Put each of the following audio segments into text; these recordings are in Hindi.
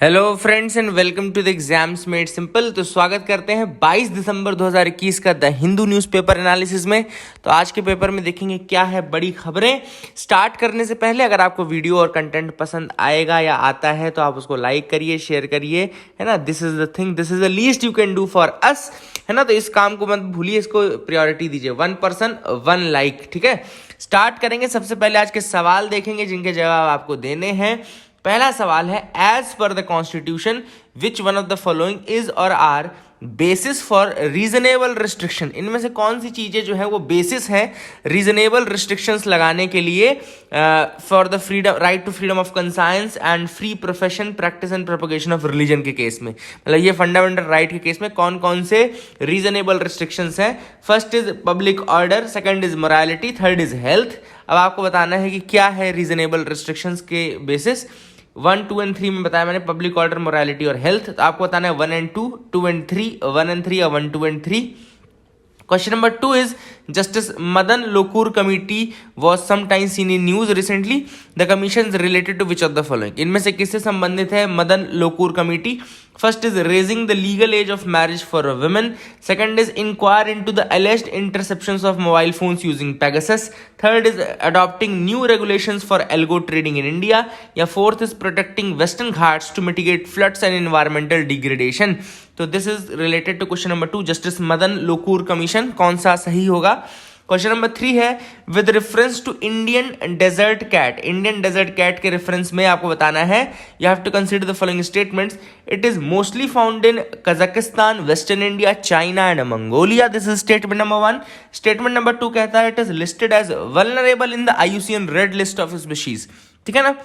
Hello friends and welcome to the exams made simple. तो स्वागत करते हैं 22 दिसंबर 2021 का द हिंदू न्यूज़पेपर एनालिसिस में। तो आज के पेपर में देखेंगे क्या है बड़ी खबरें। स्टार्ट करने से पहले अगर आपको वीडियो और कंटेंट पसंद आएगा या आता है तो आप उसको लाइक करिए, शेयर करिए, है ना। This is the thing, this is the least you can do for us, है ना। तो इस काम को मत भूलिए, इसको प्रायोरिटी दीजिए। 1 पर्सन 1 लाइक, ठीक है। स्टार्ट करेंगे। सबसे पहले आज के सवाल देखेंगे जिनके जवाब आपको देने हैं। पहला सवाल है, as per the constitution which one of the following is or are basis for reasonable restriction. इनमें से कौन सी चीजें जो है वो बेसिस है रीजनेबल रिस्ट्रिक्शंस लगाने के लिए for the freedom, right to freedom of conscience and free profession, practice and propagation of religion के केस में, मतलब ये फंडामेंटल राइट के केस में कौन कौन से रीजनेबल रिस्ट्रिक्शंस हैं। First is public order, second is morality, third is health. अब आपको बताना है कि क्या है रीजनेबल रिस्ट्रिक्शंस के बेसिस। 1, 2 एंड 3 में बताया मैंने, पब्लिक ऑर्डर, मोरालिटी और हेल्थ। तो आपको बताना है 1 एंड 2, 2 एंड 3, 1 एंड 3 या 1, 2 and 3। Question number 2 is Justice Madan Lokur committee was sometime seen in news recently. The commission is related to which of the following? इनमें से किससे संबंधित है Madan Lokur committee? First is raising the legal age of marriage for women. Second is inquire into the alleged interceptions of mobile phones using Pegasus. Third is adopting new regulations for algo trading in India. या fourth is protecting Western Ghats to mitigate floods and environmental degradation. तो this is related to question number 2, justice Madan Lokur commission. कौन सा सही होगा? क्वेश्चन नंबर 3 है, with reference to Indian desert cat. Indian desert cat के रेफरेंस में आपको बताना है, you have to consider the following statements. It is mostly found in Kazakhstan, western India, China and Mongolia. This is statement number 1। Statement number 2 कहता है, it is listed as vulnerable in the IUCN red list of species. ठीक है ना।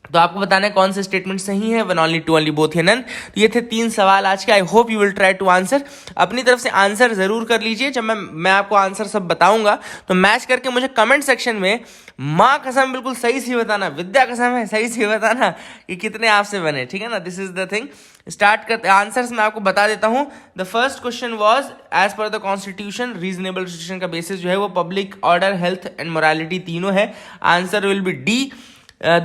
तो आपको बताना है कौन से स्टेटमेंट सही है। 1 only 2 only both है नन। तो ये थे 3 सवाल आज के। I hope you will try to answer. अपनी तरफ से आंसर जरूर कर लीजिए। जब मैं आपको आंसर सब बताऊंगा तो मैच करके मुझे कमेंट सेक्शन में माँ कसम बिल्कुल सही से बताना, विद्या कसम है सही से बताना कि कितने आपसे बने। ठीक है ना। This is the thing. Start करते आंसर्स मैं आपको बता देता हूं। The first question was, as per the constitution reasonable restriction का बेसिस जो है वो public order, health and morality तीनों है। Answer will be D.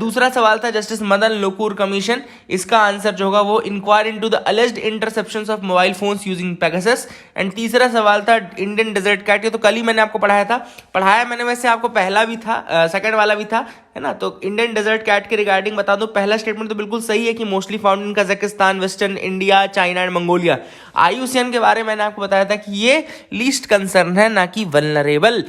दूसरा सवाल था जस्टिस मदन लोकूर कमीशन। इसका आंसर जो होगा वो inquire into the alleged interceptions of mobile phones using Pegasus. And तीसरा सवाल था इंडियन डेजर्ट कैट। ये तो कल ही मैंने आपको पढ़ाया मैंने, वैसे आपको पहला भी था, सेकंड वाला भी था, है ना। तो इंडियन डेजर्ट कैट के रिगार्डिंग बता दूं, पहला स्टेटमेंट तो बिल्कुल सही है कि mostly found in Kazakhstan, western India, China and Mongolia. IUCN के बारे में मैंने आपको बताया था कि ये लीस्ट कंसर्न है, ना कि vulnerable.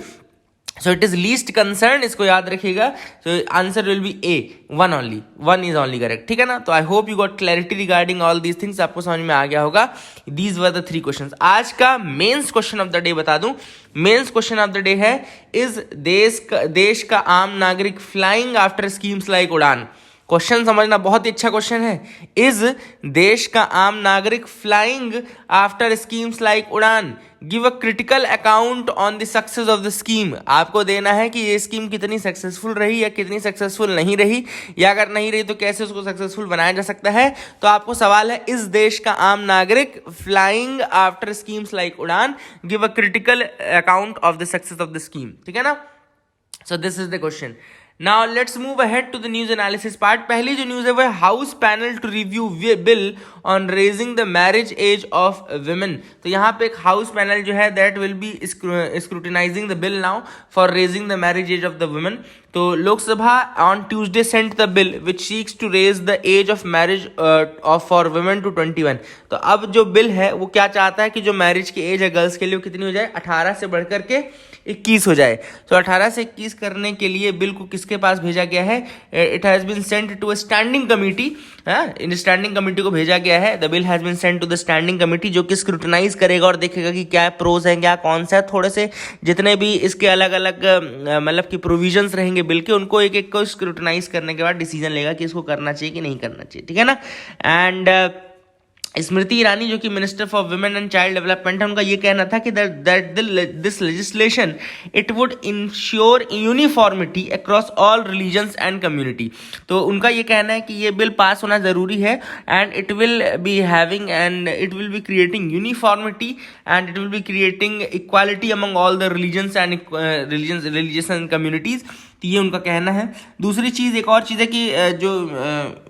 So it is least concern, इसको याद रखिएगा। तो answer will be A, 1 only, 1 is only correct. ठीक है ना। तो I hope you got clarity regarding all these things. आपको समझ में आ गया होगा। These were the 3 questions. आज का mains question of the day बता दूं। Mains question of the day है, इज देश का आम नागरिक फ्लाइंग आफ्टर स्कीम्स लाइक उड़ान। क्वेश्चन समझना, बहुत ही अच्छा क्वेश्चन है। इज देश का आम नागरिक फ्लाइंग आफ्टर स्कीम्स लाइक उड़ान? Give a critical account on the success of the scheme. आपको देना है कि ये स्कीम कितनी सक्सेसफुल रही या कितनी सक्सेसफुल नहीं रही, या अगर नहीं रही तो कैसे उसको सक्सेसफुल बनाया जा सकता है। तो आपको सवाल है, इस देश का आम नागरिक फ्लाइंग आफ्टर स्कीम्स लाइक उड़ान, give a critical account of the success of the scheme. ठीक है ना। सो this is the question. Now let's move ahead to the news analysis part. पहली जो न्यूज है वो है, house panel to review bill on raising the marriage age of women. तो यहाँ पे एक हाउस पैनल जो है that will be scrutinising the bill now for raising the marriage age of the women. तो Lok Sabha on Tuesday sent the bill which seeks to raise the age of marriage of for women to 21। तो अब जो बिल है वो क्या चाहता है कि जो मैरिज की एज है गर्ल्स के लिए वो कितनी हो जाए, 18 से बढ़कर के 21 हो जाए। तो 18 से 21 करने के लिए बिल को किसके पास भेजा गया है? It has been sent to a standing committee. In standing committee को भेजा गया है। The bill has been sent to the standing committee, जो कि स्क्रूटनाइज करेगा और देखेगा कि क्या प्रोज है, क्या कौन सा है। थोड़े से जितने भी इसके अलग अलग मतलब कि प्रोविजंस रहेंगे बिल के, उनको एक एक को स्क्रूटनाइज करने के बाद डिसीजन लेगा कि इसको करना चाहिए कि नहीं करना चाहिए। ठीक है ना। एंड स्मृति ईरानी जो कि minister for women and child development है, उनका ये कहना था कि this legislation it would ensure uniformity across all religions and community. तो उनका ये कहना है कि ये बिल पास होना जरूरी है and it will be having and it will be creating uniformity and it will be creating equality among all the religions and religious and communities. तो ये उनका कहना है। दूसरी चीज़, एक और चीज़ है कि जो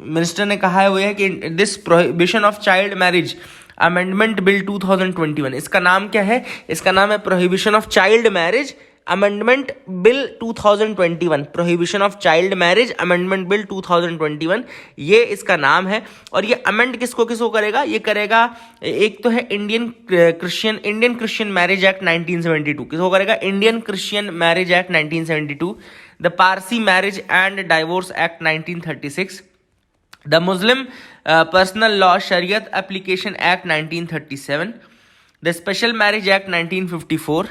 मिनिस्टर ने कहा है वो है कि this prohibition of child marriage amendment bill 2021, इसका नाम क्या है? इसका नाम है prohibition of child marriage amendment bill 2021, prohibition of child marriage amendment bill 2021, ये इसका नाम है। और ये अमेंड किसको करेगा? ये करेगा, एक तो है इंडियन क्रिश्चियन मैरिज एक्ट 1972, किसको करेगा? Indian Christian marriage act 1972, the Parsi marriage and divorce act 1936, the Muslim personal law Shariat application act 1937, the special marriage act 1954,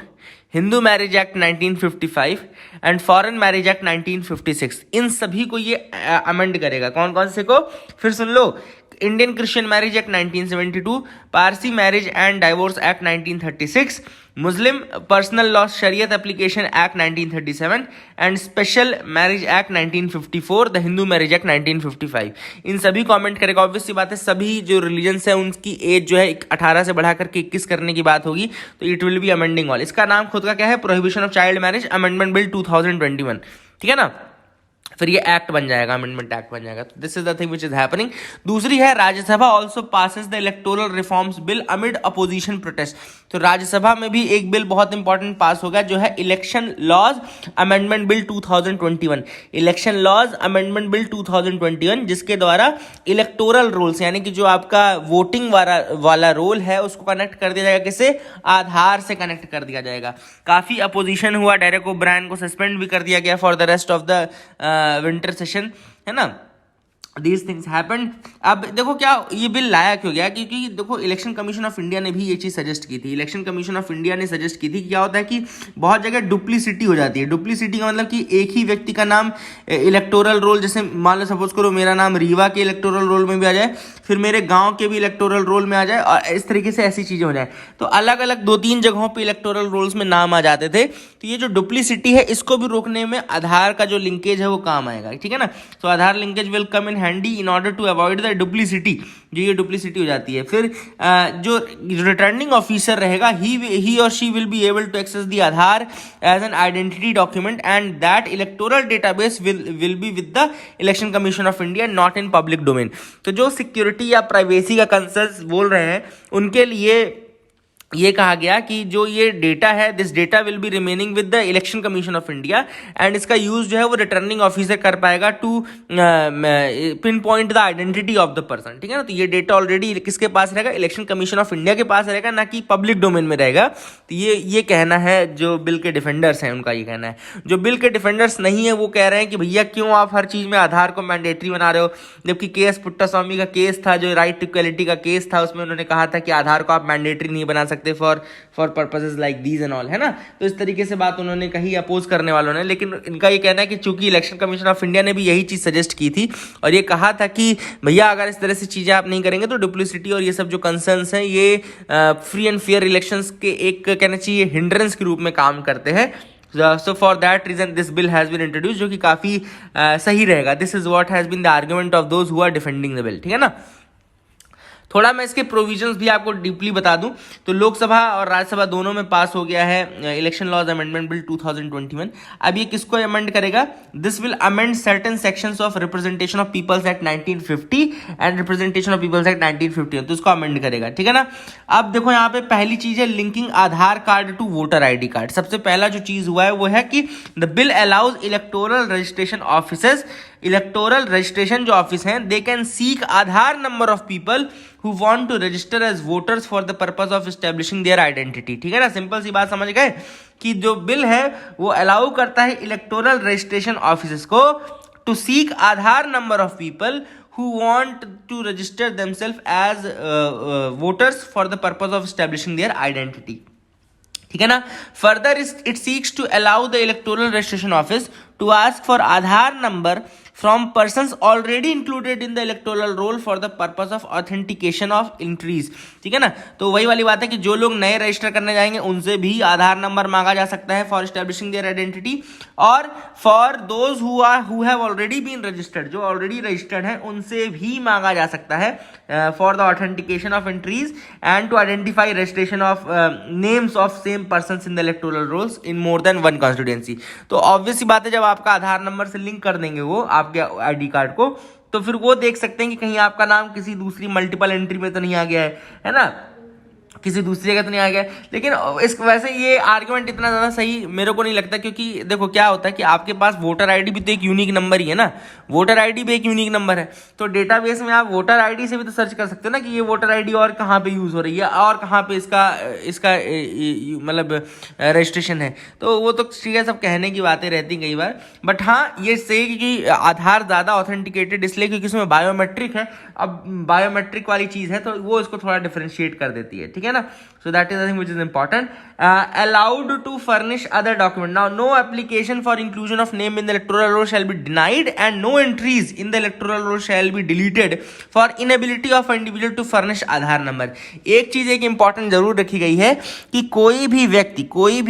Hindu marriage act 1955 and foreign marriage act 1956, इन सभी को ये अमेंड करेगा। कौन कौन से को? फिर सुन लो, Indian Christian marriage act 1972, Parsi marriage and divorce act 1936, Muslim personal law Shariat application act 1937 and special marriage act 1954, the Hindu marriage act 1955, इन सभी को अमेंड करेगा। ऑब्वियसली बात है, सभी जो रिलीजन्स है उनकी एज जो है 18 से बढ़ा करके 21 करने की बात होगी, तो it will be amending all. इसका नाम खुद का क्या है? Prohibition of child marriage amendment bill 2021, ठीक है ना। फिर ये एक्ट बन जाएगा, अमेंडमेंट एक्ट बन जाएगा। This is the thing which is happening. दूसरी है, Rajya Sabha also passes the electoral reforms bill amid opposition protest, तो राज्यसभा में भी एक बिल बहुत इंपॉर्टेंट पास होगा जो है election laws amendment bill 2021, election laws amendment bill 2021, जिसके द्वारा इलेक्टोरल रोल्स यानी कि जो आपका वोटिंग वाला रोल है उसको कनेक्ट कर दिया जाएगा, किससे? आधार से कनेक्ट कर दिया जाएगा। काफी अपोजिशन हुआ, डेरेक ओब्रायन को सस्पेंड भी कर दिया गया for the rest of the winter session, है ना। These things happened। अब देखो क्या ये बिल लाया क्यों गया? क्योंकि देखो इलेक्शन कमीशन ऑफ इंडिया ने भी ये चीज़ सजेस्ट की थी। इलेक्शन कमीशन ऑफ इंडिया ने सजेस्ट की थी कि क्या होता है कि बहुत जगह डुप्लीसिटी हो जाती है। डुप्लीसिटी का मतलब कि एक ही व्यक्ति का नाम इलेक्टोरल रोल, जैसे मान लो सपोज करो मेरा नाम रीवा के इलेक्टोरल रोल में भी आ जाए, फिर मेरे गाँव के भी इलेक्टोरल रोल में आ जाए, और इस तरीके से ऐसी चीज़ें हो जाए, तो अलग अलग 2-3 जगहों पर इलेक्टोरल रोल्स में नाम आ जाते थे। तो ये जो डुप्लीसिटी है इसको भी रोकने में आधार का जो लिंकेज है वो काम आएगा, ठीक है ना। तो Aadhaar linkage will come in handy in order to avoid the duplicity, जो ये डुप्लीसिटी हो जाती है। फिर जो रिटर्निंग ऑफिसर रहेगा ही और she will be able to access the Aadhaar as an identity document and that electoral database will be with the Election Commission of India, not in public domain. तो जो सिक्योरिटी या प्राइवेसी का कंसर्न बोल रहे हैं उनके लिए ये कहा गया कि जो ये डेटा है, this data will be remaining with the Election Commission of India and इसका यूज जो है वो रिटर्निंग ऑफिसर कर पाएगा to pinpoint the identity of the person, ठीक है ना। तो ये डेटा ऑलरेडी किसके पास रहेगा? इलेक्शन कमीशन ऑफ इंडिया के पास रहेगा, ना कि पब्लिक डोमेन में रहेगा। तो ये कहना है जो बिल के डिफेंडर्स हैं उनका, ये कहना है। जो बिल के डिफेंडर्स नहीं है वो कह रहे हैं कि भैया क्यों आप हर चीज में आधार को मैंडेटरी बना रहे हो, जबकि केएस पुट्टास्वामी का केस था जो राइट टू इक्वालिटी का केस था, उसमें उन्होंने कहा था कि आधार को आप मैंडेटरी नहीं बना सकते for purposes like these and all, है ना। तो इस तरीके से बात उन्होंने कही अपोज करने वालों ने, लेकिन इनका ये कहना है कि चूंकि इलेक्शन कमीशन ऑफ इंडिया ने भी यही चीज सजेस्ट की थी और ये कहा था कि भैया अगर इस तरह से चीजें आप नहीं करेंगे तो डुप्लीसिटी और ये सब जो कंसर्न्स हैं ये फ्री एंड फेयर इलेक्शंस के एक कहना चाहिए हिंड्रेंस के रूप में काम करते हैं। So for that reason this bill has been introduced, जो कि काफी सही रहेगा। This is what has been the argument of those who are defending the bill, ठीक है ना। थोड़ा मैं इसके प्रोविजंस भी आपको डीपली बता दूं तो लोकसभा और राज्यसभा दोनों में पास हो गया है इलेक्शन लॉज अमेंडमेंट बिल 2021। अब ये किसको अमेंड करेगा? This will amend certain sections of Representation of People's Act 1950 and Representation of People's Act 1951, तो इसको अमेंड करेगा, ठीक है ना। अब देखो यहाँ पे पहली चीज है linking Aadhaar card to voter ID card. सबसे पहला जो चीज हुआ है वो है कि the bill allows electoral registration officers, electoral registration जो ऑफिस हैं, they can seek Aadhaar number of people who want to register as voters for the purpose of establishing their identity, ठीक है ना। सिंपल सी बात समझ गए कि जो बिल है वो अलाउ करता है इलेक्टोरल रजिस्ट्रेशन ऑफिसर्स को to seek Aadhaar number of people who want to register themselves as voters for the purpose of establishing their identity, ठीक है ना। Further it seeks to allow the electoral registration office to ask for Aadhaar number from persons already included in the electoral roll for the purpose of authentication of entries. ठीक है ना, तो वही वाली बात है कि जो लोग नए रजिस्टर करने जाएंगे उनसे भी आधार नंबर मांगा जा सकता है फॉर एस्टेब्लिशिंग देयर आइडेंटिटी, और for those who have already been registered, जो ऑलरेडी रजिस्टर्ड है उनसे भी मांगा जा सकता है for the authentication of entries and to identify registration of names of same persons in the electoral rolls in more than one constituency. तो ऑब्वियस सी बात है, जब आपका आधार नंबर से लिंक कर देंगे वो आपके आईडी कार्ड को, तो फिर वो देख सकते हैं कि कहीं आपका नाम किसी दूसरी मल्टीपल एंट्री में तो नहीं आ गया है ना, किसी दूसरी जगह तो नहीं आ गया। लेकिन इस वैसे ये आर्गुमेंट इतना ज़्यादा सही मेरे को नहीं लगता, क्योंकि देखो क्या होता है कि आपके पास वोटर आईडी भी तो एक यूनिक नंबर ही है ना, वोटर आईडी भी एक यूनिक नंबर है। तो डेटाबेस में आप वोटर आईडी से भी तो सर्च कर सकते हो ना कि ये वोटर आईडी और कहाँ पे यूज़ हो रही है और कहाँ पे इसका मतलब रजिस्ट्रेशन है। तो वो तो ठीक है, सब कहने की बातें रहती कई बार, बट हाँ ये सही कि आधार ज़्यादा ऑथेंटिकेटेड इसलिए क्योंकि इसमें बायोमेट्रिक है। अब बायोमेट्रिक वाली चीज़ है तो वो इसको थोड़ा डिफरेंशिएट कर देती है। ठीक है ना, so that is the thing which is important. Allowed to furnish other document. Now no application for inclusion of name in the electoral roll shall be denied and no entries in the electoral roll shall be deleted for inability of individual to furnish Aadhaar number. एक चीज एक इंपॉर्टेंट जरूर रखी गई है कि कोई भी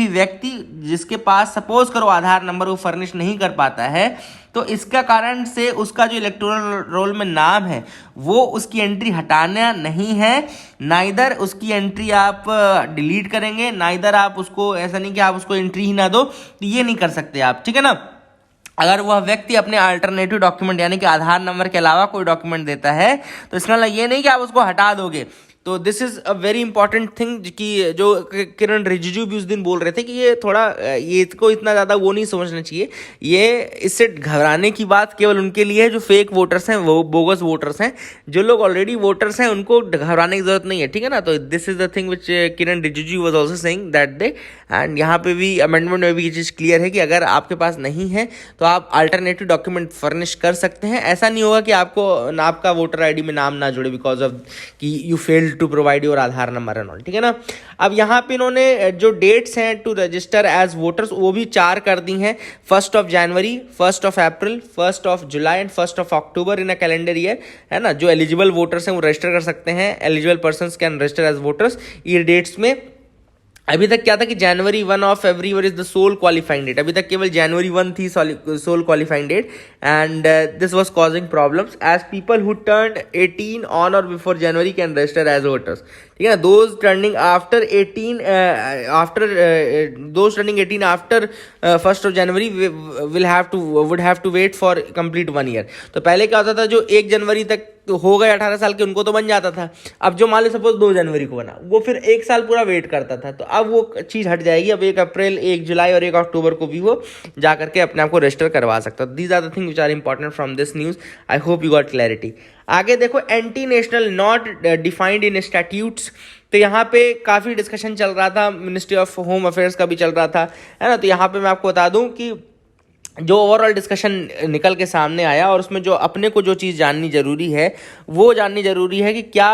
व्यक्ति जिसके पास सपोज करो आधार नंबर वो फर्निश नहीं कर पाता है, तो इसका कारण से उसका जो इलेक्टोरल रोल में नाम है वो उसकी एंट्री हटाना नहीं है, नाइदर उसकी एंट्री आप डिलीट करेंगे, नाइदर आप उसको ऐसा नहीं कि आप उसको एंट्री ही ना दो, तो ये नहीं कर सकते आप। ठीक है ना, अगर वह व्यक्ति अपने अल्टरनेटिव डॉक्यूमेंट यानी कि आधार नंबर के अलावा कोई डॉक्यूमेंट देता है तो इसका मतलब ये नहीं कि आप उसको हटा दोगे। तो this is a very important thing कि जो किरण रिजिजू भी उस दिन बोल रहे थे कि ये थोड़ा ये इसको इतना ज़्यादा वो नहीं समझना चाहिए, ये इससे घबराने की बात केवल उनके लिए है जो फेक वोटर्स हैं, वो बोगस वोटर्स हैं। जो लोग ऑलरेडी वोटर्स हैं उनको घबराने की जरूरत नहीं है। ठीक है ना, तो this is the thing which Kiran Rijiju was also saying that day, and यहाँ पे भी अमेंडमेंट में भी ये चीज़ क्लियर है कि अगर आपके पास नहीं है तो आप अल्टरनेटिव डॉक्यूमेंट फर्निश कर सकते हैं। ऐसा नहीं होगा कि आपको आपका वोटर आई डी में नाम ना जुड़े बिकॉज ऑफ कि you failed to provide your Aadhaar number and all. ठीक है ना, अब यहाँ पे इन्होंने जो डेट्स हैं टू रजिस्टर एज वोटर्स वो भी 4 कर दी हैं, 1 January, 1 April, 1 July and 1 October in a calendar year. है ना, जो एलिजिबल वोटर्स हैं वो रजिस्टर कर सकते हैं, eligible persons can register as voters ये डेट्स में। अभी तक क्या था कि January 1 of every year is the sole qualifying date, अभी तक केवल जनवरी 1 थी sole qualifying date, and this was causing problems as people who turned 18 on or before January can register as voters. ठीक है ना, those turning after 18 after 1 January would have to wait for complete 1 year. तो पहले क्या होता था, जो 1 जनवरी तक तो हो गए 18 साल के उनको तो बन जाता था, अब जो मान लो सपोज 2 जनवरी को बना वो फिर 1 साल पूरा वेट करता था। तो अब वो चीज़ हट जाएगी, अब 1 अप्रैल, 1 जुलाई और 1 अक्टूबर को भी वो जा करके अपने आप को रजिस्टर करवा सकता है। These are the thing which are important from this news. I hope you got clarity. आगे देखो, anti national not defined in statutes, तो यहाँ पे काफ़ी डिस्कशन चल रहा था, मिनिस्ट्री ऑफ होम अफेयर्स का भी चल रहा था, है ना। तो यहाँ पे मैं आपको बता दूँ कि जो ओवरऑल डिस्कशन निकल के सामने आया और उसमें जो अपने को जो चीज़ जाननी जरूरी है वो जाननी जरूरी है कि क्या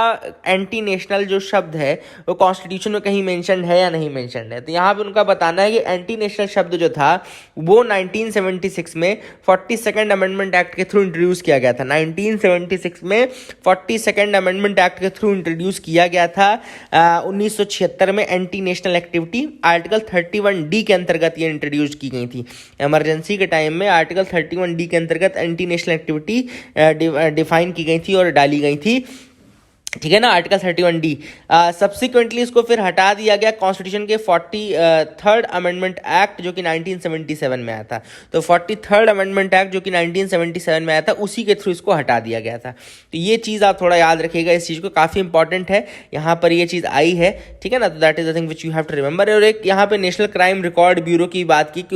एंटी नेशनल जो शब्द है वो कॉन्स्टिट्यूशन में कहीं मेंशन है या नहीं मेंशन है। तो यहाँ पे उनका बताना है कि एंटी नेशनल शब्द जो था वो 1976 में 42nd अमेंडमेंट एक्ट के थ्रू इंट्रोड्यूस किया गया था। 1976 में 42nd अमेंडमेंट एक्ट के थ्रू इंट्रोड्यूस किया गया था। 1976 में anti national activity article 31D के अंतर्गत ये इंट्रोड्यूस की गई थी। इमरजेंसी के टाइम में आर्टिकल 31D के अंतर्गत एंटी नेशनल एक्टिविटी डिफाइन की गई थी और डाली गई थी। ठीक है ना, आर्टिकल 31D। सब्सिक्वेंटली इसको फिर हटा दिया गया कॉन्स्टिट्यूशन के 43rd अमेंडमेंट एक्ट जो कि 1977 में आया था। तो 43rd अमेंडमेंट एक्ट जो कि 1977 में आया था उसी के थ्रू इसको हटा दिया गया था। तो ये चीज़ आप थोड़ा याद रखिएगा, इस चीज़ को काफ़ी इंपॉर्टेंट है, यहाँ पर ये चीज़ आई है। ठीक है ना, तो that is the thing which you have to remember. और एक यहाँ पे नेशनल क्राइम रिकॉर्ड ब्यूरो की बात की कि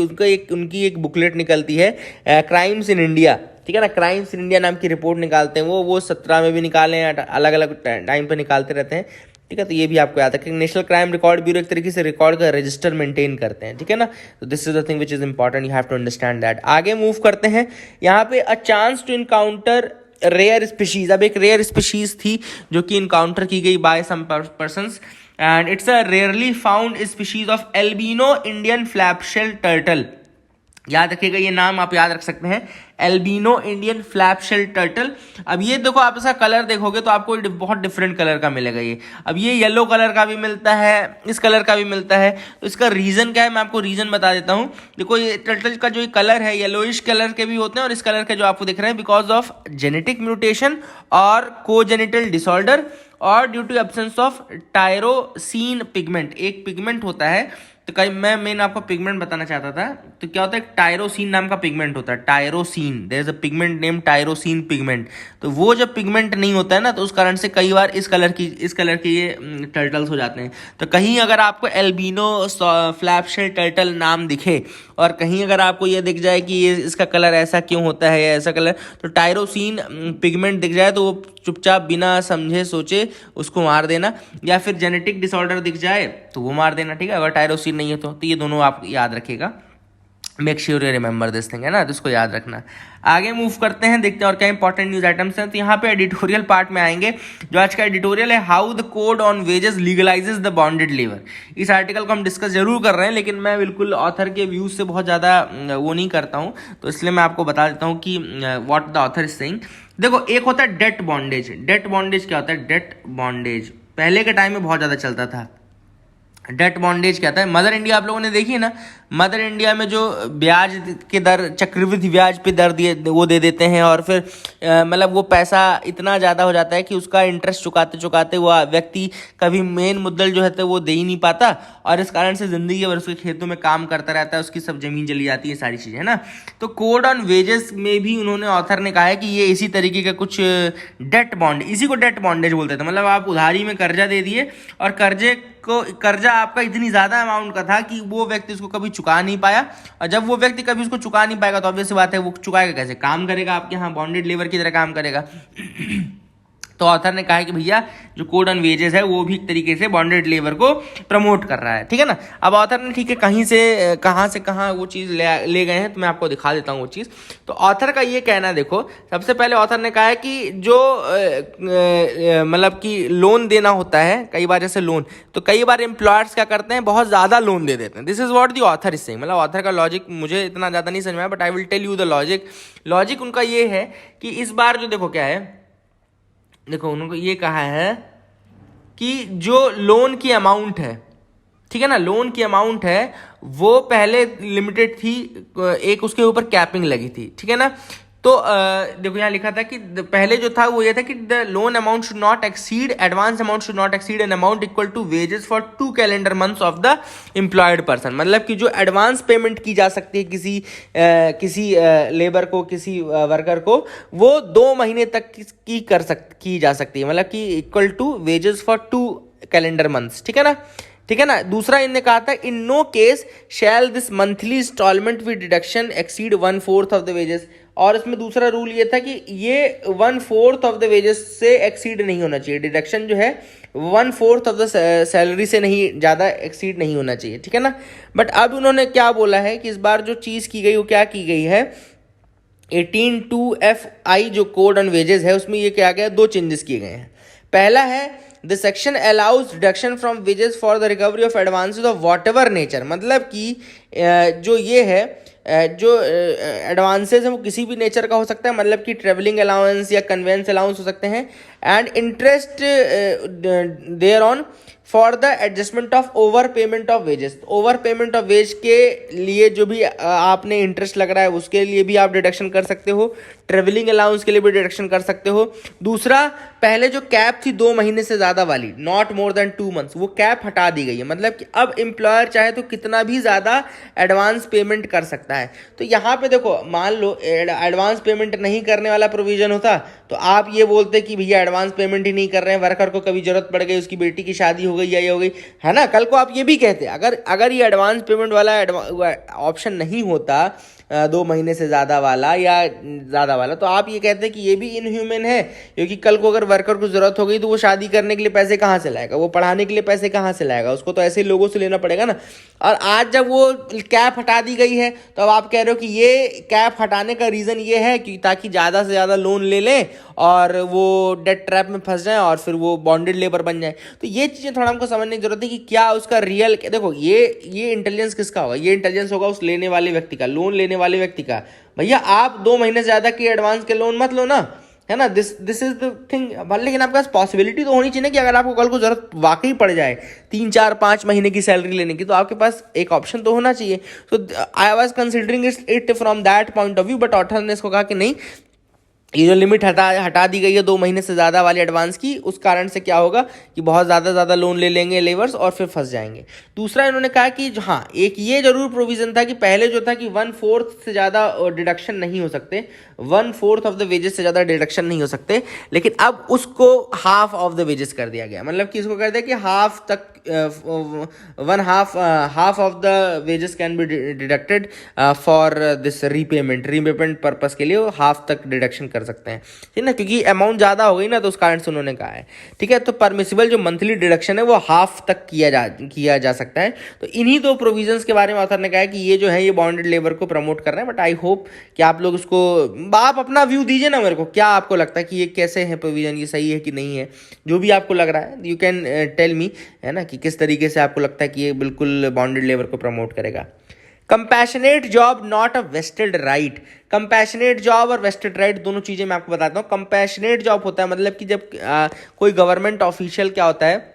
उनकी एक बुकलेट निकलती है क्राइम्स इन इंडिया। ठीक है ना, क्राइम्स इन इंडिया नाम की रिपोर्ट निकालते हैं वो 17 में भी निकाले हैं, अलग अलग टाइम पे निकालते रहते हैं। ठीक है, तो ये भी आपको याद है कि नेशनल क्राइम रिकॉर्ड ब्यूरो एक तरीके से रिकॉर्ड का रजिस्टर मेंटेन करते हैं। ठीक है ना, तो this is the thing which is important, you have to understand that. आगे मूव करते हैं, यहाँ पे a chance to encounter rare species. अब एक रेयर स्पीशीज थी जो कि इनकाउंटर की गई by some persons and it's a rarely found species of albino Indian flapshell turtle. याद रखिएगा, ये नाम आप याद रख सकते हैं, albino Indian flap shell turtle. अब ये देखो, आप इसका कलर देखोगे तो आपको बहुत डिफरेंट कलर का मिलेगा ये। अब ये येलो कलर का भी मिलता है, इस कलर का भी मिलता है। तो इसका रीजन क्या है, मैं आपको रीजन बता देता हूँ। देखो, ये टर्टल का जो कलर है येलोइश कलर के भी होते हैं, और इस कलर के जो आपको दिख रहे हैं बिकॉज ऑफ जेनेटिक म्यूटेशन और कोजेनिटल डिसऑर्डर और due to absence of tyrosine pigment. एक पिगमेंट होता है, तो कहीं मैं मेन आपको पिगमेंट बताना चाहता था। तो क्या होता है, टायरोसिन नाम का पिगमेंट होता है, tyrosine. There is a pigment name tyrosine pigment. तो वो जब पिगमेंट नहीं होता है ना, तो उस कारण से कई बार इस कलर की ये टर्टल्स हो जाते हैं। तो कहीं अगर आपको एल्बिनो फ्लैप शेल टर्टल नाम दिखे और कहीं अगर आपको ये दिख जाए कि ये इसका कलर ऐसा क्यों होता है या ऐसा कलर, तो टायरोसिन पिगमेंट दिख जाए तो वो चुपचाप बिना समझे सोचे उसको मार देना, या फिर जेनेटिक डिसऑर्डर दिख जाए तो वो मार देना, ठीक है। अगर टायरोसिन नहीं है तो ये दोनों आप याद रखिएगा। Make sure you remember this thing, है ना, तो इसको याद रखना। आगे मूव करते हैं, देखते हैं और क्या इंपॉर्टेंट न्यूज आइटम्स हैं। तो यहाँ पे एडिटोरियल पार्ट में आएंगे। जो आज का एडिटोरियल है, how the code on wages legalises the bonded labour. इस आर्टिकल को हम डिस्कस जरूर कर रहे हैं, लेकिन मैं बिल्कुल ऑथर के व्यूज से बहुत ज़्यादा वो नहीं करता हूँ, तो इसलिए मैं आपको बता देता हूँ कि what the author is saying. देखो, एक होता है डेट बॉन्डेज। डेट बॉन्डेज क्या होता है, डेट बॉन्डेज पहले के टाइम में बहुत ज़्यादा चलता था। डेट बॉन्डेज क्या था, मदर इंडिया आप लोगों ने देखी है ना, मदर इंडिया में जो ब्याज के दर, चक्रवृद्धि ब्याज पे दर दिए वो दे देते हैं, और फिर मतलब वो पैसा इतना ज़्यादा हो जाता है कि उसका इंटरेस्ट चुकाते चुकाते वो व्यक्ति कभी मेन मुद्दल जो है तो वो दे ही नहीं पाता, और इस कारण से ज़िंदगी भर उसके खेतों में काम करता रहता है, उसकी सब जमीन चली जाती है, सारी चीज़ें, है ना। तो कोड ऑन वेजेस में भी उन्होंने ऑथर ने कहा है कि ये इसी तरीके का कुछ डेट बॉन्ड, इसी को डेट बॉन्डेज बोलते थे। मतलब आप उधारी में कर्जा दे दिए और कर्जा आपका इतनी ज्यादा अमाउंट का था कि वो व्यक्ति उसको कभी चुका नहीं पाया, और जब वो व्यक्ति कभी उसको चुका नहीं पाएगा तो ऑब्वियस बात है वो चुकाएगा कैसे, काम करेगा आपके यहाँ बॉन्डेड लेबर की तरह काम करेगा। तो ऑथर ने कहा है कि भैया जो कोड ऑन वेजेस है वो भी एक तरीके से बॉन्डेड लेबर को प्रमोट कर रहा है, ठीक है ना। अब ऑथर ने ठीक है कहीं से कहाँ वो चीज़ ले गए हैं, तो मैं आपको दिखा देता हूँ वो चीज़। तो ऑथर का ये कहना है, देखो सबसे पहले ऑथर ने कहा है कि जो मतलब कि लोन देना होता है कई बार, जैसे लोन, तो कई बार एम्प्लॉयर्स क्या करते हैं, बहुत ज़्यादा लोन दे देते हैं। This is what the author is saying. मतलब ऑथर का लॉजिक मुझे इतना ज़्यादा नहीं समझ में आया, but I will tell you the logic उनका ये है कि इस बार जो देखो क्या है, देखो उन्होंने ये कहा है कि जो लोन की अमाउंट है, ठीक है ना, लोन की अमाउंट है वो पहले लिमिटेड थी, एक उसके ऊपर कैपिंग लगी थी, ठीक है ना। तो देखो यहाँ लिखा था कि पहले जो था वो ये था कि the loan amount should not exceed, advance amount should not exceed an amount equal to wages for 2 calendar months of the employed person. मतलब कि जो एडवांस पेमेंट की जा सकती है किसी लेबर को, किसी वर्कर को, वो 2 महीने तक की जा सकती है, मतलब कि equal to wages for 2 calendar months, ठीक है ना, ठीक है ना। दूसरा इनने कहा था, in no case shall this monthly instalment with deduction exceed 1/4 of the wages. और इसमें दूसरा रूल ये था कि ये 1/4 ऑफ द वेजेस से एक्सीड नहीं होना चाहिए, डिडक्शन जो है 1/4 ऑफ द सैलरी से नहीं, ज़्यादा एक्सीड नहीं होना चाहिए, ठीक है ना। बट अब उन्होंने क्या बोला है कि इस बार जो चीज़ की गई वो क्या की गई है, 18(2)(f)(i) जो कोड ऑन वेजेस है उसमें ये क्या गया, 2 चेंजेस किए गए हैं। पहला है, the section allows deduction from wages for the recovery of advances of what ever nature. मतलब कि जो ये है, जो एडवांसेस हैं वो किसी भी नेचर का हो सकता है, मतलब कि ट्रेवलिंग अलाउंस या कन्वेंस अलाउंस हो सकते हैं, and interest thereon for the adjustment of over payment of wages. Over payment of wage के लिए जो भी आपने इंटरेस्ट लग रहा है उसके लिए भी आप डिडक्शन कर सकते हो, ट्रेवलिंग अलाउंस के लिए भी डिडक्शन कर सकते हो। दूसरा, पहले जो कैप थी 2 महीने से ज़्यादा वाली, नॉट मोर देन 2 मंथ्स, वो कैप हटा दी गई है। मतलब कि अब एम्प्लॉयर चाहे तो कितना भी ज़्यादा एडवांस पेमेंट कर सकता है। तो यहाँ पे देखो, मान लो एडवांस पेमेंट नहीं करने वाला प्रोविजन होता तो आप ये बोलते कि भैया एडवांस पेमेंट ही नहीं कर रहे हैं, वर्कर को कभी जरूरत पड़ गई, उसकी बेटी की शादी हो गई या ये हो गई, है ना, कल को आप ये भी कहते। अगर ये एडवांस पेमेंट वाला ऑप्शन नहीं होता, 2 महीने से ज़्यादा वाला या ज़्यादा वाला, तो आप ये कहते हैं कि ये भी इनह्यूमन है, क्योंकि कल को अगर वर्कर को ज़रूरत हो गई तो वो शादी करने के लिए पैसे कहाँ से लाएगा, वो पढ़ाने के लिए पैसे कहाँ से लाएगा, उसको तो ऐसे लोगों से लेना पड़ेगा ना। और आज जब वो कैप हटा दी गई है तो अब आप कह रहे हो कि ये कैप हटाने का रीज़न ये है कि ताकि ज़्यादा से ज़्यादा लोन ले लें और वो डेट ट्रैप में फंस जाएं और फिर वो बॉन्डेड लेबर बन जाए। तो ये चीज़ें थोड़ा हमको समझने की जरूरत है कि क्या उसका रियल, देखो ये इंटेलिजेंस किसका होगा, ये इंटेलिजेंस होगा उस लेने वाले व्यक्ति का, लोन लेने लेने वाले व्यक्ति का, भैया आप 2 महीने से ज़्यादा की एडवांस के लोन मत लो ना, है ना। This is the thing. लेकिन आपके पास पॉसिबिलिटी तो होनी चाहिए ना कि अगर आपको कल को जरूरत वाकई पड़ जाए 3 4 5 महीने की सैलरी लेने की, तो आपके पास एक ऑप्शन तो होना चाहिए। So I was considering it from that point of view, but author ने इसको कहा कि नहीं, ये जो लिमिट हटा दी गई है 2 महीने से ज़्यादा वाली एडवांस की, उस कारण से क्या होगा कि बहुत ज़्यादा लोन ले लेंगे लेवर्स और फिर फंस जाएंगे। दूसरा इन्होंने कहा कि हाँ, एक ये जरूर प्रोविज़न था कि पहले जो था कि 1/4 से ज़्यादा डिडक्शन नहीं हो सकते, 1/4 ऑफ द वेजेस से ज़्यादा डिडक्शन नहीं हो सकते, लेकिन अब उसको हाफ ऑफ द वेजेस कर दिया गया। मतलब कि इसको कर दिया कि हाफ तक, half of the wages can be deducted for this repayment purpose के लिए वो हाफ तक डिडक्शन कर सकते हैं, ठीक है ना, क्योंकि अमाउंट ज़्यादा हो गई ना, तो उस कारण से उन्होंने कहा है। ठीक है, तो परमिसिबल जो मंथली डिडक्शन है वो हाफ तक किया जा सकता है। तो इन्हीं दो प्रोविजंस के बारे में ऑथर ने कहा है कि ये जो है ये बॉन्डेड लेबर को प्रमोट कर रहे हैं। बट आई होप कि आप लोग उसको, आप अपना व्यू दीजिए ना मेरे को, क्या आपको लगता है कि ये कैसे है प्रोविजन, ये सही है कि नहीं है, जो भी आपको लग रहा है यू कैन टेल मी, है ना, कि किस तरीके से आपको लगता है कि ये बिल्कुल बॉन्डेड लेबर को प्रमोट करेगा। Compassionate job not a vested right. Compassionate job और वेस्टेड राइट दोनों चीज़ें मैं आपको बताता हूँ। कंपैशनेट जॉब होता है मतलब कि जब कोई गवर्नमेंट ऑफिशियल क्या होता है,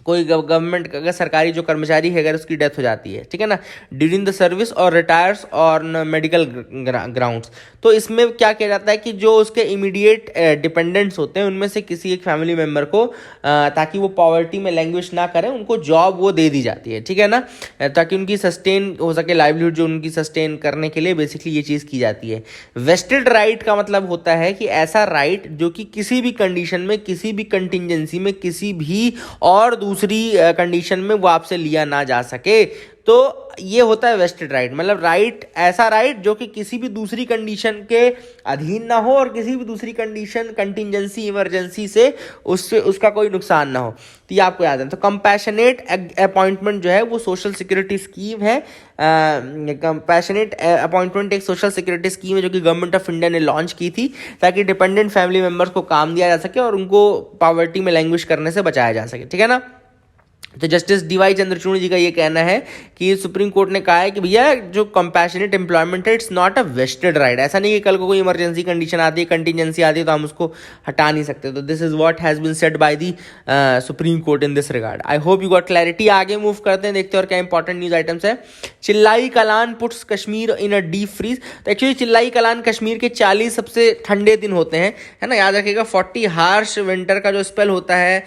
कोई गवर्नमेंट अगर सरकारी जो कर्मचारी है अगर उसकी डेथ हो जाती है, ठीक है ना, ड्यूरिंग द सर्विस और रिटायर्स और मेडिकल ग्राउंड्स, तो इसमें क्या किया जाता है कि जो उसके इमीडिएट डिपेंडेंट्स होते हैं उनमें से किसी एक फैमिली मेम्बर को, ताकि वो पॉवर्टी में लैंग्वेज ना करें, उनको जॉब वो दे दी जाती है, ठीक है ना, ताकि उनकी सस्टेन हो सके लाइवलीहुड, जो उनकी सस्टेन करने के लिए बेसिकली ये चीज़ की जाती है। वेस्टेड राइट का मतलब होता है कि ऐसा राइट जो कि किसी भी कंडीशन में, किसी भी कंटिजेंसी में, किसी भी और दूसरी कंडीशन में वो आपसे लिया ना जा सके, तो ये होता है वेस्टेड राइट। मतलब राइट, ऐसा राइट जो कि किसी भी दूसरी कंडीशन के अधीन ना हो और किसी भी दूसरी कंडीशन, कंटिजेंसी, इमरजेंसी से उससे उसका कोई नुकसान ना हो, तो ये आपको याद है। तो कंपैशनेट अपॉइंटमेंट जो है वो सोशल सिक्योरिटी स्कीम है। कंपैशनेट अपॉइंटमेंट एक सोशल सिक्योरिटी स्कीम है जो कि गवर्नमेंट ऑफ इंडिया ने लॉन्च की थी, ताकि डिपेंडेंट फैमिली मेम्बर्स को काम दिया जा सके और उनको पॉवर्टी में लैंग्वेज करने से बचाया जा सके, ठीक है ना। तो जस्टिस डीवाई चंद्रचूड़ जी का ये कहना है कि सुप्रीम कोर्ट ने कहा है कि भैया जो कंपैशनेट एम्प्लॉयमेंट है it's not a vested right. ऐसा नहीं कि कल को कोई इमरजेंसी कंडीशन आती है, कंटीजेंसी आती है, तो हम उसको हटा नहीं सकते। तो this is what has been said by the Supreme Court in this regard. I hope you got clarity. आगे मूव करते हैं, देखते हैं और क्या इंपॉर्टेंट न्यूज आइटम्स है। Chillai Kalan puts Kashmir in a deep freeze. तो एक्चुअली चिल्लाई कलान कश्मीर के 40 सबसे ठंडे दिन होते हैं, है ना, याद रखिएगा। 40 हार्श विंटर का जो स्पेल होता है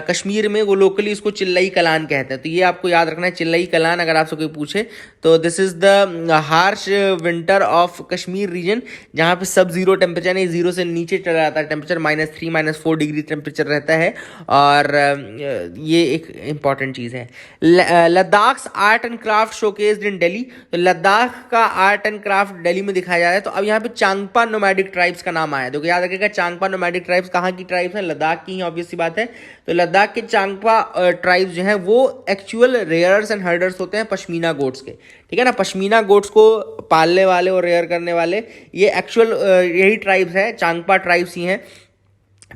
कश्मीर में, वो लोकली उसको चिल्लाई कलान कहते हैं। तो ये आपको याद रखना है, चिल्लाई कलान अगर आपसे कोई पूछे तो this is the harsh winter of Kashmir region, जहाँ पे सब जीरो टेम्परेचर नहीं, जीरो से नीचे चला जाता है टेम्परेचर, -3 -4 डिग्री टेम्परेचर रहता है। और ये एक इंपॉर्टेंट चीज़ है। Ladakh art and craft showcased in Delhi. तो लद्दाख का आर्ट एंड क्राफ्ट दिल्ली में दिखाया जा रहा है। तो अब यहाँ पे चांगपा नोमैडिक ट्राइब्स का नाम आया, तो याद रखिएगा चांगपा नोमैडिक ट्राइब्स कहाँ की ट्राइब्स हैं, लद्दाख की ही, ऑब्वियस सी बात है। तो लद्दाख के चांगपा ट्राइब्स जो हैं वो एक्चुअल रेयर्स एंड हर्डर्स होते हैं पश्मीना गोट्स के, ठीक है ना। पश्मीना गोट्स को पालने वाले और रेयर करने वाले ये एक्चुअल यही ट्राइब्स हैं, चांगपा ट्राइब्स ही हैं।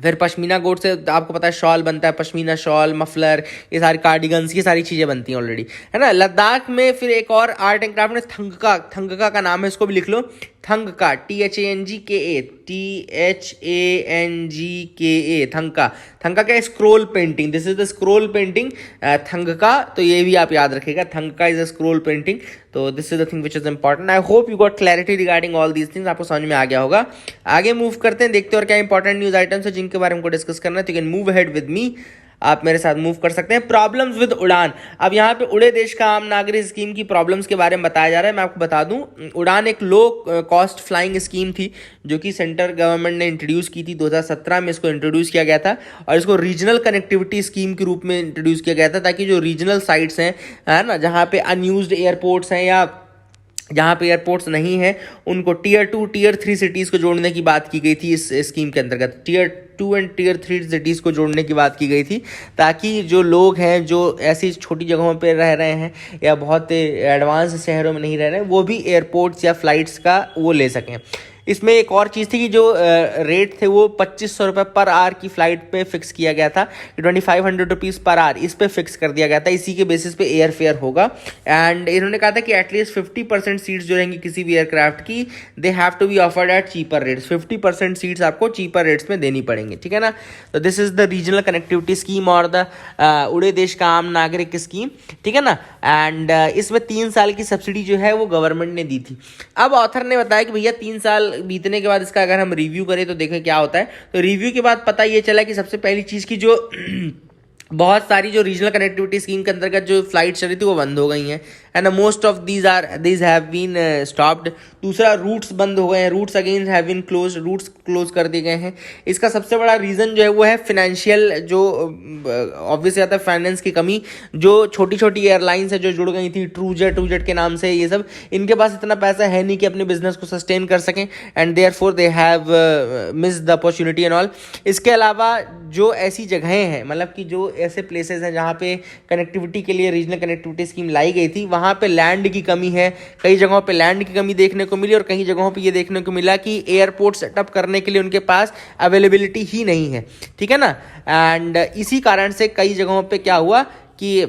फिर पश्मीना गोट से आपको पता है शॉल बनता है, पश्मीना शॉल, मफलर, ये सारी कार्डिगन्स, ये सारी चीज़ें बनती हैं ऑलरेडी, है ना। लद्दाख में फिर एक और आर्ट एंड क्राफ्ट में थंगका का नाम है, इसको भी लिख लो, थंगका, THANGKA, थंगका क्या है, scroll painting, this is the scroll painting thangka. तो ये भी आप याद रखिएगा, thangka is a scroll painting. तो this is the thing which is important. I hope you got clarity regarding all these things, आपको समझ में आ गया होगा। आगे मूव करते हैं, देखते हैं और क्या इंपॉर्टेंट न्यूज आइटम्स है जिनके बारे में हमको डिस्कस करना है। तो you can move ahead with me, आप मेरे साथ मूव कर सकते हैं। प्रॉब्लम्स विद उड़ान। अब यहाँ पे उड़े देश का आम नागरिक स्कीम की प्रॉब्लम्स के बारे में बताया जा रहा है। मैं आपको बता दूं, उड़ान एक लो कॉस्ट फ्लाइंग स्कीम थी जो कि सेंट्रल गवर्नमेंट ने इंट्रोड्यूस की थी। 2017 में इसको इंट्रोड्यूस किया गया था और इसको रीजनल कनेक्टिविटी स्कीम के रूप में इंट्रोड्यूस किया गया था, ताकि जो रीजनल साइट्स हैं, है ना, जहाँ पे अनयूज्ड एयरपोर्ट्स हैं या जहाँ पे एयरपोर्ट्स नहीं है, उनको Tier 2 Tier 3 सिटीज़ को जोड़ने की बात की गई थी इस स्कीम के अंतर्गत। Tier 2 एंड Tier 3 सिटीज़ को जोड़ने की बात की गई थी, ताकि जो लोग हैं जो ऐसी छोटी जगहों पे रह रहे हैं या बहुत एडवांस शहरों में नहीं रह रहे हैं, वो भी एयरपोर्ट्स या फ्लाइट्स का वो ले सकें, इसमें एक और चीज़ थी कि जो रेट थे वो 2500 रुपये पर आवर की फ्लाइट पे फिक्स किया गया था, 2500 रुपीज़ पर आवर इस पे फिक्स कर दिया गया था, इसी के बेसिस पे एयर फेयर होगा। एंड इन्होंने कहा था कि एटलीस्ट 50% सीट्स जो रहेंगी किसी भी एयरक्राफ्ट की, they have to be offered at cheaper rates, 50% seats आपको चीपर रेट्स में देनी पड़ेंगी, ठीक है ना। तो this is the regional connectivity scheme और द उड़े देश का आम नागरिक स्कीम, ठीक है ना। एंड इसमें 3 साल की सब्सिडी जो है वो गवर्नमेंट ने दी थी। अब ऑथर ने बताया कि भैया 3 साल बीतने के बाद इसका अगर हम रिव्यू करें तो देखें क्या होता है। तो रिव्यू के बाद पता ये चला कि सबसे पहली चीज़ की जो बहुत सारी जो रीजनल कनेक्टिविटी स्कीम के अंतर्गत जो फ्लाइट चल रही थी वो बंद हो गई हैं, and most of these have been stopped. दूसरा, रूट्स बंद हो गए हैं, routes again have been close, routes close कर दिए गए हैं। इसका सबसे बड़ा रीज़न जो है वो है फिनेंशियल, जो ऑब्वियस आता है फाइनेंस की कमी। जो छोटी छोटी एयरलाइंस है जो जुड़ गई थी ट्रूजेट के नाम से, ये सब इनके पास इतना पैसा है नहीं कि अपने बिजनेस को सस्टेन कर सकें, and therefore they have miss the opportunity and all. इसके अलावा जो ऐसी जगहें हैं, मतलब कि जो ऐसे प्लेसेस हैं जहाँ पे कनेक्टिविटी के लिए रीजनल कनेक्टिविटी स्कीम लाई गई थी, वहाँ पे लैंड की कमी है। कई जगहों पे लैंड की कमी देखने को मिली और कई जगहों पे ये देखने को मिला कि एयरपोर्ट सेटअप करने के लिए उनके पास अवेलेबिलिटी ही नहीं है, ठीक है ना। एंड इसी कारण से कई जगहों पे क्या हुआ कि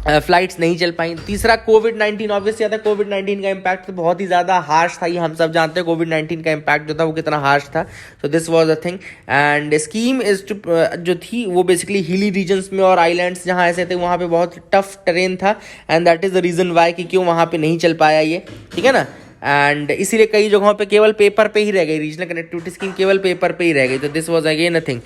फ्लाइट्स नहीं चल पाई। तीसरा, कोविड-19, ऑब्वियसली आता है कोविड-19 का इम्पैक्ट तो बहुत ही ज़्यादा हार्श था, ये हम सब जानते हैं कोविड-19 का इम्पैक्ट जो था वो कितना हार्श था। So this was a thing. And scheme is to जो थी वो बेसिकली हिली रीजन्स में और आइलैंड्स जहाँ ऐसे थे वहाँ पे बहुत टफ टेरेन था, and that is the reason why कि क्यों वहाँ पे नहीं चल पाया ये, ठीक है ना। एंड इसीलिए कई जगहों पे केवल पेपर पे ही रह गई, रीजनल कनेक्टिविटी स्कीम केवल पेपर पे ही रह गई। तो this was again a thing.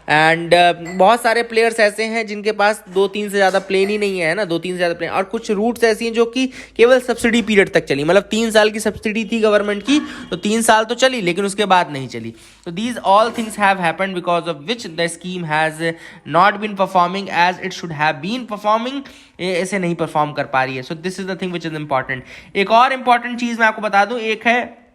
And बहुत सारे प्लेयर्स ऐसे हैं जिनके पास 2-3 से ज़्यादा प्लेन ही नहीं है ना, 2-3 से ज़्यादा प्लेन, और कुछ रूट्स ऐसी हैं जो कि केवल सब्सिडी पीरियड तक चली, मतलब 3 साल की सब्सिडी थी गवर्नमेंट की, तो 3 साल तो चली लेकिन उसके बाद नहीं चली। तो these all things have happened because of which the scheme has not been performing as it should have been performing, ऐसे नहीं परफॉर्म कर पा रही है। So this is the thing which is important. एक और इंपॉर्टेंट चीज़ मैं आपको बता दूँ, एक है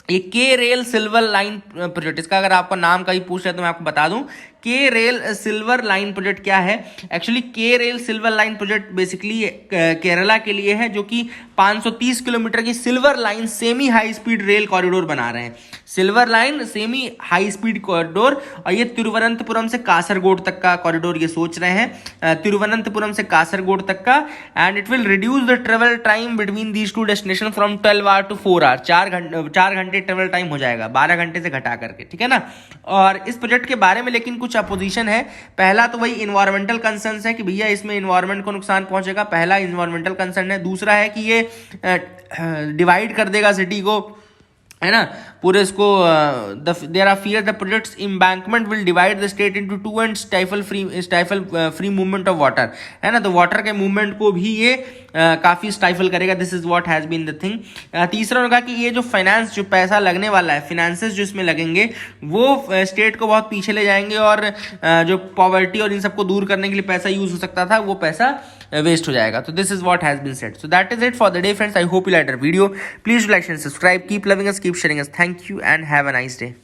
ये के रेल सिल्वर लाइन प्रोजेक्ट। इसका अगर आपको नाम का ही पूछ रहे तो मैं आपको बता दूं, के रेल सिल्वर लाइन प्रोजेक्ट क्या है। एक्चुअली के rail silver line project basically Kerala के लिए है, जो कि 530 किलोमीटर की silver line semi high speed rail corridor बना रहे हैं। Silver line semi high speed corridor, और ये तिरुवनंतपुरम से कासरगोड तक का कॉरिडोर ये सोच रहे हैं, तिरुवनंतपुरम से कासरगोड तक का। And it will reduce the travel time between these two destination from 12 hour to 4 hour. 4 घंटे ट्रेवल टाइम हो जाएगा, 12 घंटे से घटा करके, ठीक है ना। और इस प्रोजेक्ट के बारे में लेकिन कुछ अपोजिशन है। पहला तो वही इन्वायरमेंटल कंसर्न है कि भैया इसमें इन्वायरमेंट को नुकसान पहुंचेगा, पहला इन्वायरमेंटल कंसर्न है। दूसरा है कि ये डिवाइड कर देगा सिटी को, है ना, पूरे इसको। There are fear the projects embankment will divide the state into 2 and stifle free movement of water, है ना। तो वाटर के मूवमेंट को भी ये काफ़ी स्टाइफल करेगा। This is what has been the thing. तीसरा उन्होंने कहा कि ये जो फाइनेंस, जो पैसा लगने वाला है, फिनेंसेस जो इसमें लगेंगे वो स्टेट को बहुत पीछे ले जाएंगे, और जो पॉवर्टी और इन सबको दूर करने के लिए पैसा यूज हो सकता था वो पैसा वेस्ट हो जाएगा। तो this is what has been said. So that is it for the day friends. I hope you like the video. Please like and subscribe, keep loving us, keep sharing us. Thank you and have a nice day.